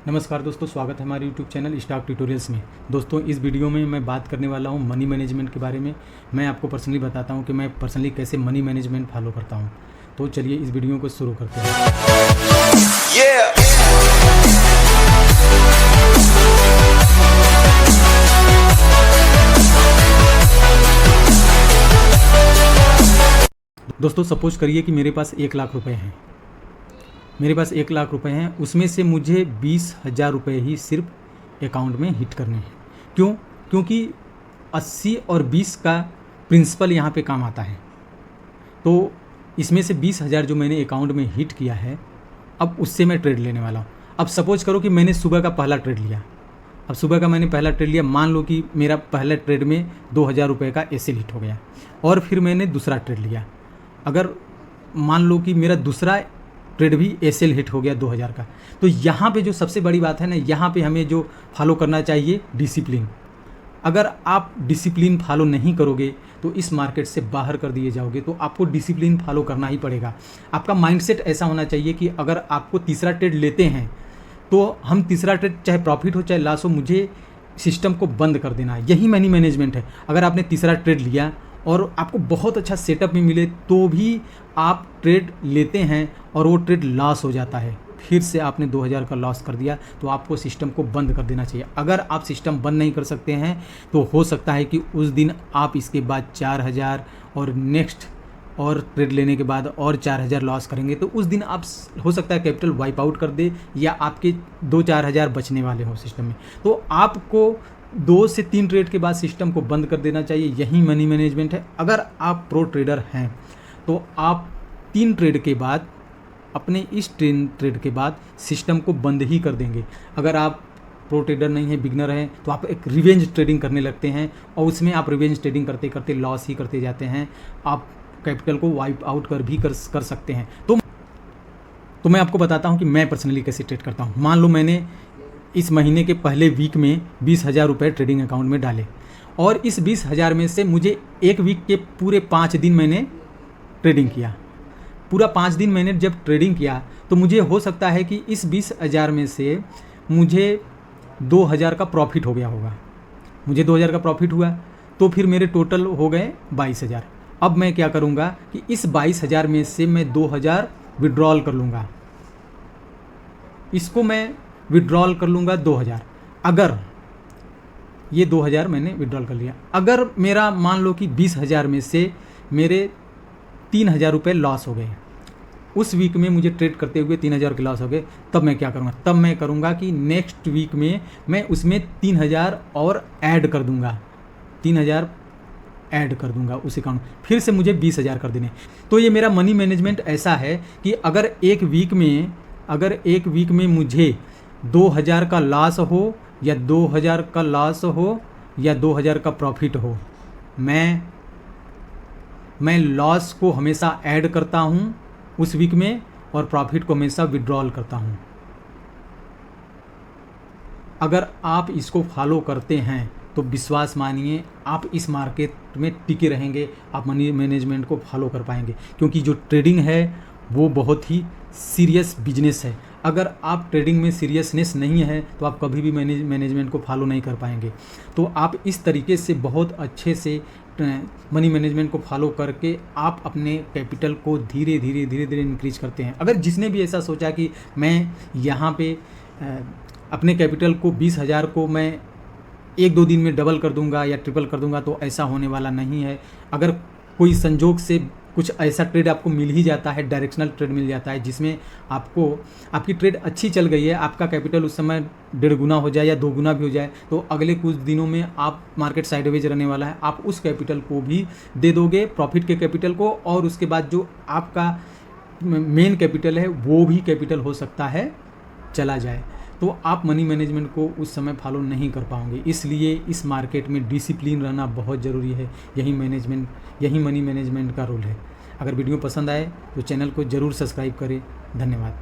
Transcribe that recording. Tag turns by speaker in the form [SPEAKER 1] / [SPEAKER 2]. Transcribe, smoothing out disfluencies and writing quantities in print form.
[SPEAKER 1] नमस्कार दोस्तों, स्वागत है हमारे YouTube चैनल स्टॉक ट्यूटोरियल्स में। दोस्तों, इस वीडियो में मैं बात करने वाला हूं मनी मैनेजमेंट के बारे में। मैं आपको पर्सनली बताता हूं कि मैं पर्सनली कैसे मनी मैनेजमेंट फॉलो करता हूं। तो चलिए इस वीडियो को शुरू करते हैं। दोस्तों, सपोज करिए कि मेरे पास 1 लाख रुपए हैं। मेरे पास 1 लाख रुपए हैं, उसमें से मुझे 20,000 रुपये ही सिर्फ अकाउंट में हिट करने हैं। क्यों? क्योंकि 80 और 20 का प्रिंसिपल यहाँ पे काम आता है। तो इसमें से 20,000 जो मैंने अकाउंट में हिट किया है, अब उससे मैं ट्रेड लेने वाला हूँ। अब सपोज करो कि मैंने सुबह का पहला ट्रेड लिया। अब सुबह का मैंने पहला ट्रेड लिया, मान लो कि मेरा पहला ट्रेड में 2,000 रुपये का एसेल हिट हो गया, और फिर मैंने दूसरा ट्रेड लिया। अगर मान लो कि मेरा दूसरा ट्रेड भी एसेल हिट हो गया 2,000 का, तो यहाँ पे जो सबसे बड़ी बात है ना, यहाँ पे हमें जो फॉलो करना चाहिए, डिसिप्लिन। अगर आप डिसिप्लिन फॉलो नहीं करोगे तो इस मार्केट से बाहर कर दिए जाओगे। तो आपको डिसिप्लिन फॉलो करना ही पड़ेगा। आपका माइंडसेट ऐसा होना चाहिए कि अगर आपको तीसरा ट्रेड लेते हैं तो हम तीसरा ट्रेड चाहे प्रॉफिट हो चाहे लॉस हो, मुझे सिस्टम को बंद कर देना है। यही मनी मैनेजमेंट है। अगर आपने तीसरा ट्रेड लिया और आपको बहुत अच्छा सेटअप में मिले तो भी आप ट्रेड लेते हैं और वो ट्रेड लॉस हो जाता है, फिर से आपने 2,000 का लॉस कर दिया, तो आपको सिस्टम को बंद कर देना चाहिए। अगर आप सिस्टम बंद नहीं कर सकते हैं तो हो सकता है कि उस दिन आप इसके बाद 4,000 और नेक्स्ट और ट्रेड लेने के बाद और 4,000 लॉस करेंगे, तो उस दिन आप हो सकता है कैपिटल वाइप आउट कर दे, या आपके 2-4 हज़ार बचने वाले हो सिस्टम में। तो आपको 2 से 3 ट्रेड के बाद सिस्टम को बंद कर देना चाहिए। यही मनी मैनेजमेंट है। अगर आप प्रो ट्रेडर हैं तो आप 3 ट्रेड के बाद, अपने इस ट्रेड के बाद सिस्टम को बंद ही कर देंगे। अगर आप प्रो ट्रेडर नहीं है, बिगनर हैं, तो आप एक रिवेंज ट्रेडिंग करने लगते हैं और उसमें आप रिवेंज ट्रेडिंग करते करते लॉस ही करते जाते हैं। आप कैपिटल को वाइप आउट कर सकते हैं। तो मैं आपको बताता हूं कि मैं पर्सनली कैसे ट्रेड करता हूं। मान लो मैंने इस महीने के पहले वीक में 20,000 रुपये ट्रेडिंग अकाउंट में डाले, और इस 20,000 में से मुझे एक वीक के पूरे 5 दिन मैंने ट्रेडिंग किया। पूरा 5 दिन मैंने जब ट्रेडिंग किया तो मुझे हो सकता है कि इस 20,000 में से मुझे 2,000 का प्रॉफिट हो गया होगा। मुझे 2,000 का प्रॉफिट हुआ तो फिर मेरे टोटल हो गए 22,000। अब मैं क्या करूँगा कि इस 22,000 में से मैं 2,000 विड्रॉल कर लूँगा। इसको मैं विड्रॉल कर लूँगा 2,000। अगर ये 2,000 मैंने विड्रॉल कर लिया, अगर मेरा मान लो कि 20,000 में से मेरे 3,000 रुपये लॉस हो गए, उस वीक में मुझे ट्रेड करते हुए 3,000 के लॉस हो गए, तब मैं क्या करूँगा? तब मैं करूँगा कि नेक्स्ट वीक में मैं उसमें 3,000 और ऐड कर दूँगा। 3,000 ऐड कर दूँगा उस अकाउंट, फिर से मुझे 20,000 कर देने। तो ये मेरा मनी मैनेजमेंट ऐसा है कि अगर एक वीक में मुझे 2,000 का लॉस हो या 2,000 का लॉस हो या 2,000 का प्रॉफिट हो, मैं लॉस को हमेशा ऐड करता हूँ उस वीक में और प्रॉफिट को हमेशा विड्रॉल करता हूँ। अगर आप इसको फॉलो करते हैं तो विश्वास मानिए आप इस मार्केट में टिके रहेंगे, आप मनी मैनेजमेंट को फॉलो कर पाएंगे। क्योंकि जो ट्रेडिंग है वो बहुत ही सीरियस बिजनेस है। अगर आप ट्रेडिंग में सीरियसनेस नहीं है तो आप कभी भी मैनेजमेंट को फॉलो नहीं कर पाएंगे। तो आप इस तरीके से बहुत अच्छे से मनी मैनेजमेंट को फॉलो करके आप अपने कैपिटल को धीरे धीरे इंक्रीज करते हैं। अगर जिसने भी ऐसा सोचा कि मैं यहाँ पे अपने कैपिटल को 20,000 को मैं 1-2 दिन में डबल कर दूंगा या ट्रिपल कर दूंगा, तो ऐसा होने वाला नहीं है। अगर कोई संजोग से कुछ ऐसा ट्रेड आपको मिल ही जाता है, डायरेक्शनल ट्रेड मिल जाता है, जिसमें आपकी ट्रेड अच्छी चल गई है, आपका कैपिटल उस समय 1.5 गुना हो जाए या 2 गुना भी हो जाए, तो अगले कुछ दिनों में आप मार्केट साइडवेज रहने वाला है, आप उस कैपिटल को भी दे दोगे, प्रॉफिट के कैपिटल को, और उसके बाद जो आपका मेन कैपिटल है वो भी कैपिटल हो सकता है चला जाए। तो आप मनी मैनेजमेंट को उस समय फॉलो नहीं कर पाओगे। इसलिए इस मार्केट में डिसिप्लिन रहना बहुत ज़रूरी है। यही मनी मैनेजमेंट का रोल है। अगर वीडियो पसंद आए तो चैनल को ज़रूर सब्सक्राइब करें। धन्यवाद।